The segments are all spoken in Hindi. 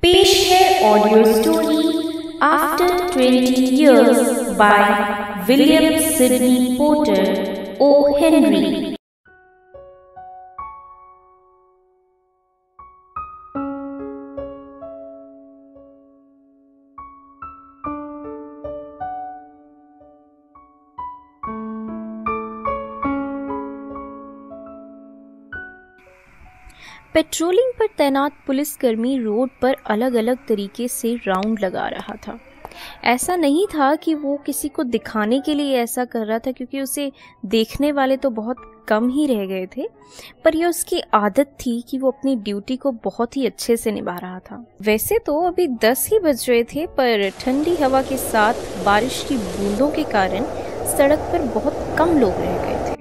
पेश है audio story after 20 years by William Sydney Porter O Henry. Patrolling पर तैनात पुलिसकर्मी रोड पर अलग अलग तरीके से राउंड लगा रहा था। ऐसा नहीं था कि वो किसी को दिखाने के लिए ऐसा कर रहा था, क्योंकि उसे देखने वाले तो बहुत कम ही रह गए थे, पर यह उसकी आदत थी कि वो अपनी ड्यूटी को बहुत ही अच्छे से निभा रहा था। वैसे तो अभी 10 ही बज रहे थे, पर ठंडी हवा के साथ बारिश की बूंदों के कारण सड़क पर बहुत कम लोग रह गए थे।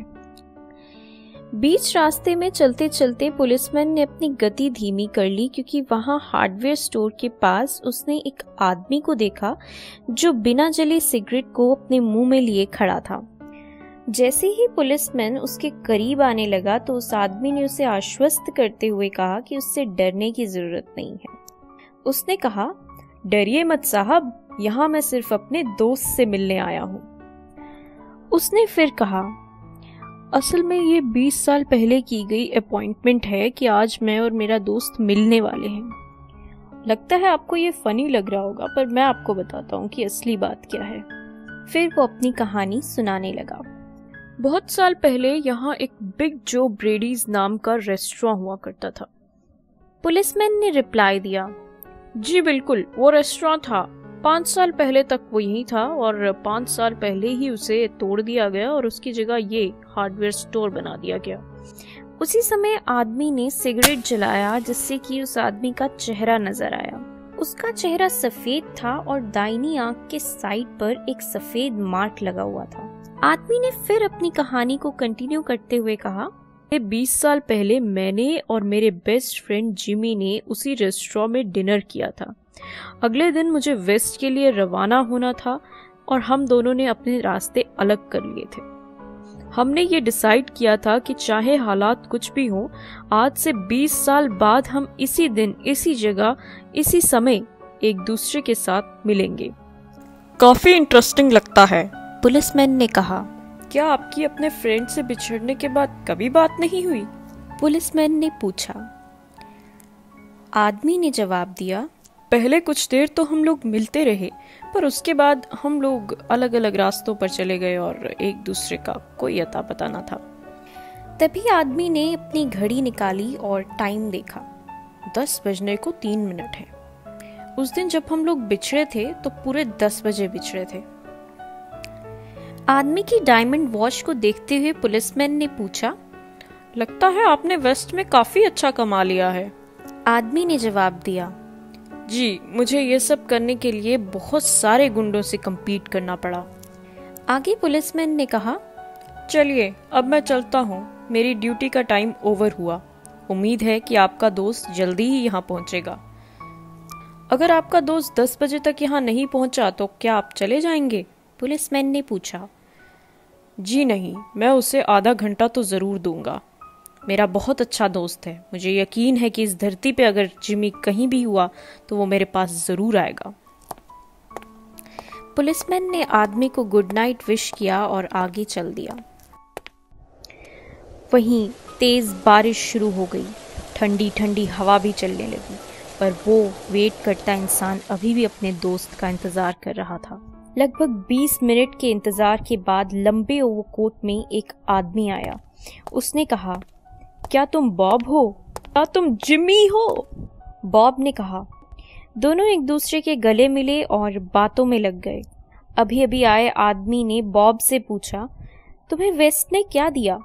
बीच रास्ते में चलते चलते पुलिसमैन ने अपनी गति धीमी कर ली, क्योंकि वहां हार्डवेयर स्टोर के पास उसने एक आदमी को देखा जो बिना जली सिगरेट को अपने मुंह में लिए खड़ा था। जैसे ही पुलिसमैन उसके करीब आने लगा तो उस आदमी ने उसे आश्वस्त करते हुए कहा कि उससे डरने की जरूरत नहीं है। उसने कहा, डरिए मत साहब, यहाँ मैं सिर्फ अपने दोस्त से मिलने आया हूँ। उसने फिर कहा, असल में ये 20 साल पहले की गई अपॉइंटमेंट है कि आज मैं और मेरा दोस्त मिलने वाले हैं। लगता है आपको ये फनी लग रहा होगा, पर मैं आपको बताता हूँ कि असली बात क्या है। फिर वो अपनी कहानी सुनाने लगा। बहुत साल पहले यहाँ एक बिग जो ब्रेडीज नाम का रेस्टोरेंट हुआ करता था। पुलिसमैन ने रिप्लाई दिया, जी बिल्कुल, वो रेस्टोरेंट था। 5 साल पहले तक वो यही था और 5 साल पहले ही उसे तोड़ दिया गया और उसकी जगह ये हार्डवेयर स्टोर बना दिया गया। उसी समय आदमी ने सिगरेट जलाया, जिससे कि उस आदमी का चेहरा नजर आया। उसका चेहरा सफेद था और दाहिनी आंख के साइड पर एक सफेद मार्क लगा हुआ था। आदमी ने फिर अपनी कहानी को कंटिन्यू करते हुए कहा, 20 साल पहले मैंने और मेरे बेस्ट फ्रेंड जिमी ने उसी रेस्टोरेंट में डिनर किया था। अगले दिन मुझे वेस्ट के लिए रवाना होना था और हम दोनों ने अपने रास्ते अलग कर लिए थे। हमने ये डिसाइड किया था कि चाहे हालात कुछ भी हो, आज से 20 साल बाद हम इसी दिन, इसी जगह, इसी समय एक दूसरे के साथ मिलेंगे। काफी इंटरेस्टिंग लगता है, पुलिसमैन ने कहा। क्या आपकी अपने फ्रेंड से बिछड़ने के बाद कभी बात नहीं हुई? पुलिसमैन ने पूछा। आदमी ने जवाब दिया, पहले कुछ देर तो हम लोग मिलते रहे, पर उसके बाद हम लोग अलग अलग रास्तों पर चले गए और एक दूसरे का कोई अता पता न था। तभी आदमी ने अपनी घड़ी निकाली और टाइम देखा। 10 बजने को 3 मिनट है। उस दिन जब हम लोग बिछड़े थे तो पूरे 10 बजे बिछड़े थे। आदमी की डायमंड वॉच को देखते हुए पुलिसमैन ने पूछा, लगता है आपने वेस्ट में काफी अच्छा कमा लिया है। आदमी ने जवाब दिया, जी, मुझे ये सब करने के लिए बहुत सारे गुंडों से compete करना पड़ा। आगे पुलिसमैन ने कहा, चलिए अब मैं चलता हूँ, मेरी ड्यूटी का टाइम ओवर हुआ। उम्मीद है कि आपका दोस्त जल्दी ही यहाँ पहुँचेगा। अगर आपका दोस्त 10 बजे तक यहाँ नहीं पहुँचा तो क्या आप चले जाएंगे? पुलिसमैन ने पूछा। जी नहीं, मैं उसे आधा घंटा तो जरूर दूंगा। मेरा बहुत अच्छा दोस्त है, मुझे यकीन है कि इस धरती पे अगर जिमी कहीं भी हुआ तो वो मेरे पास जरूर आएगा। पुलिसमैन ने आदमी को गुड नाइट विश किया और आगे चल दिया। वहीं तेज बारिश शुरू हो गई। ठंडी ठंडी हवा भी चलने लगी, पर वो वेट करता इंसान अभी भी अपने दोस्त का इंतजार कर रहा था। लगभग 20 मिनट के इंतजार के बाद लंबे ओवरकोट में एक आदमी आया। उसने कहा, क्या तुम बॉब हो? क्या तुम जिमी हो? बॉब ने कहा। दोनों एक दूसरे के गले मिले और बातों में लग गए। अभी अभी आए आदमी ने बॉब से पूछा, तुम्हें वेस्ट ने क्या दिया?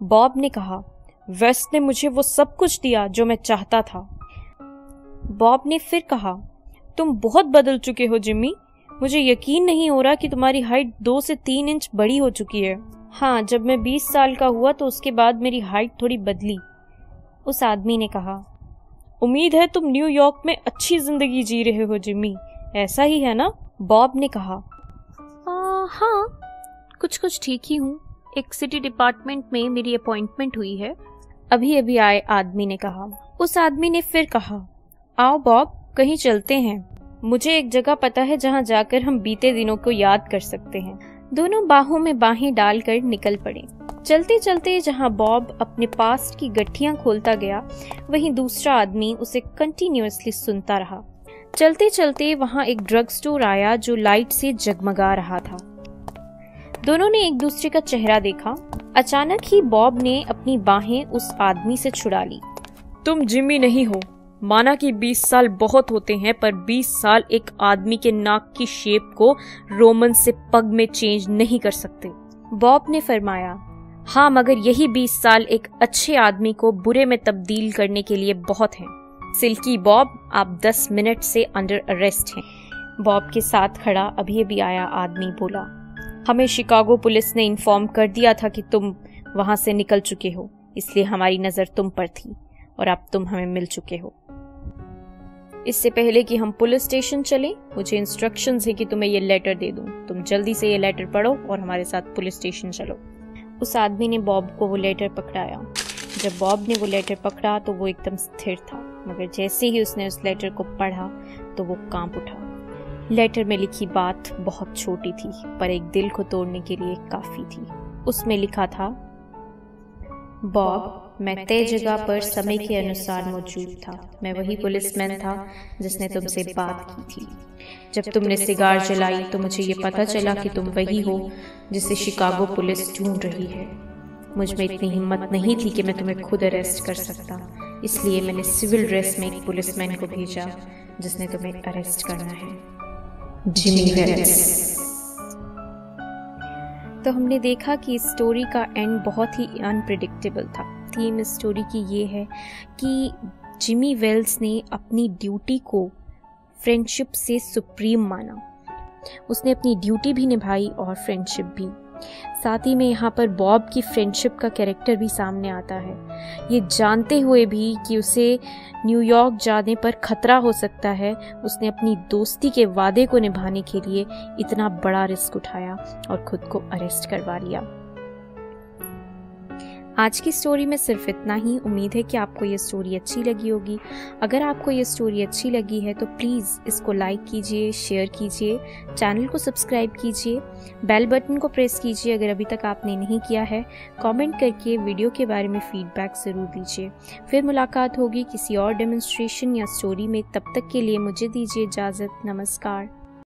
बॉब ने कहा, वेस्ट ने मुझे वो सब कुछ दिया जो मैं चाहता था। बॉब ने फिर कहा, तुम बहुत बदल चुके हो जिमी। मुझे यकीन नहीं हो रहा कि तुम्हारी हाइट 2 से 3 इंच बड़ी हो चुकी है। हाँ, जब मैं 20 साल का हुआ तो उसके बाद मेरी हाइट थोड़ी बदली, उस आदमी ने कहा। उम्मीद है तुम न्यूयॉर्क में अच्छी जिंदगी जी रहे हो जिमी, ऐसा ही है ना? बॉब ने कहा। हाँ, कुछ ठीक ही हूँ। एक सिटी डिपार्टमेंट में मेरी अपॉइंटमेंट हुई है। अभी अभी आए आदमी ने कहा। उस आदमी ने फिर कहा, आओ बॉब, कहीं चलते हैं। मुझे एक जगह पता है जहाँ जाकर हम बीते दिनों को याद कर सकते हैं। दोनों बाहों में बाहें डालकर निकल पड़े। चलते चलते जहाँ बॉब अपने पास्ट की गठियां खोलता गया, वहीं दूसरा आदमी उसे कंटिन्यूअसली सुनता रहा। चलते चलते वहाँ एक ड्रग स्टोर आया जो लाइट से जगमगा रहा था। दोनों ने एक दूसरे का चेहरा देखा। अचानक ही बॉब ने अपनी बाहें उस आदमी से छुड़ा ली। तुम जिमी नहीं हो। माना कि 20 साल बहुत होते हैं, पर 20 साल एक आदमी के नाक की शेप को रोमन से पग में चेंज नहीं कर सकते, बॉब ने फरमाया। हाँ, मगर यही 20 साल एक अच्छे आदमी को बुरे में तब्दील करने के लिए बहुत हैं। सिल्की बॉब, आप 10 मिनट से अंडर अरेस्ट हैं। बॉब के साथ खड़ा अभी अभी आया आदमी बोला। हमें शिकागो पुलिस ने इन्फॉर्म कर दिया था कि तुम वहां से निकल चुके हो, इसलिए हमारी नजर तुम पर थी और अब तुम हमें मिल चुके हो। इससे पहले कि हम पुलिस स्टेशन चलें, मुझे इंस्ट्रक्शंस है कि तुम्हें ये लेटर दे दूं। तुम जल्दी से ये लेटर पढ़ो और हमारे साथ पुलिस स्टेशन चलो। उस आदमी ने बॉब को वो लेटर पकड़ाया। जब बॉब ने वो लेटर पकड़ा तो वो एकदम स्थिर था, मगर जैसे ही उसने उस लेटर को पढ़ा तो वो कांप उठा। लेटर में लिखी बात बहुत छोटी थी, पर एक दिल को तोड़ने के लिए काफी थी। उसमें लिखा था, बॉब, मैं तय जगह पर समय के अनुसार मौजूद था। मैं वही पुलिसमैन था जिसने तुमसे बात की थी। जब तुमने सिगार जलाई तो मुझे ये पता चला कि तुम वही हो जिसे शिकागो पुलिस ढूंढ रही है। मुझ में इतनी हिम्मत नहीं थी कि मैं तुम्हें खुद अरेस्ट कर सकता, इसलिए मैंने सिविल ड्रेस में एक पुलिसमैन को भेजा जिसने तुम्हें अरेस्ट करना है, जिमी वेल्स। तो हमने देखा कि इस स्टोरी का एंड बहुत ही अनप्रिडिक्टेबल था। थीम इस स्टोरी की ये है कि जिमी वेल्स ने अपनी ड्यूटी को फ्रेंडशिप से सुप्रीम माना। उसने अपनी ड्यूटी भी निभाई और फ्रेंडशिप भी। साथ ही में यहाँ पर बॉब की फ्रेंडशिप का कैरेक्टर भी सामने आता है। ये जानते हुए भी कि उसे न्यूयॉर्क जाने पर खतरा हो सकता है, उसने अपनी दोस्ती के वादे को निभाने के लिए इतना बड़ा रिस्क उठाया और खुद को अरेस्ट करवा लिया। आज की स्टोरी में सिर्फ इतना ही। उम्मीद है कि आपको ये स्टोरी अच्छी लगी होगी। अगर आपको ये स्टोरी अच्छी लगी है तो प्लीज़ इसको लाइक कीजिए, शेयर कीजिए, चैनल को सब्सक्राइब कीजिए, बेल बटन को प्रेस कीजिए अगर अभी तक आपने नहीं किया है। कमेंट करके वीडियो के बारे में फीडबैक ज़रूर दीजिए। फिर मुलाकात होगी किसी और डेमोन्स्ट्रेशन या स्टोरी में। तब तक के लिए मुझे दीजिए इजाज़त। नमस्कार।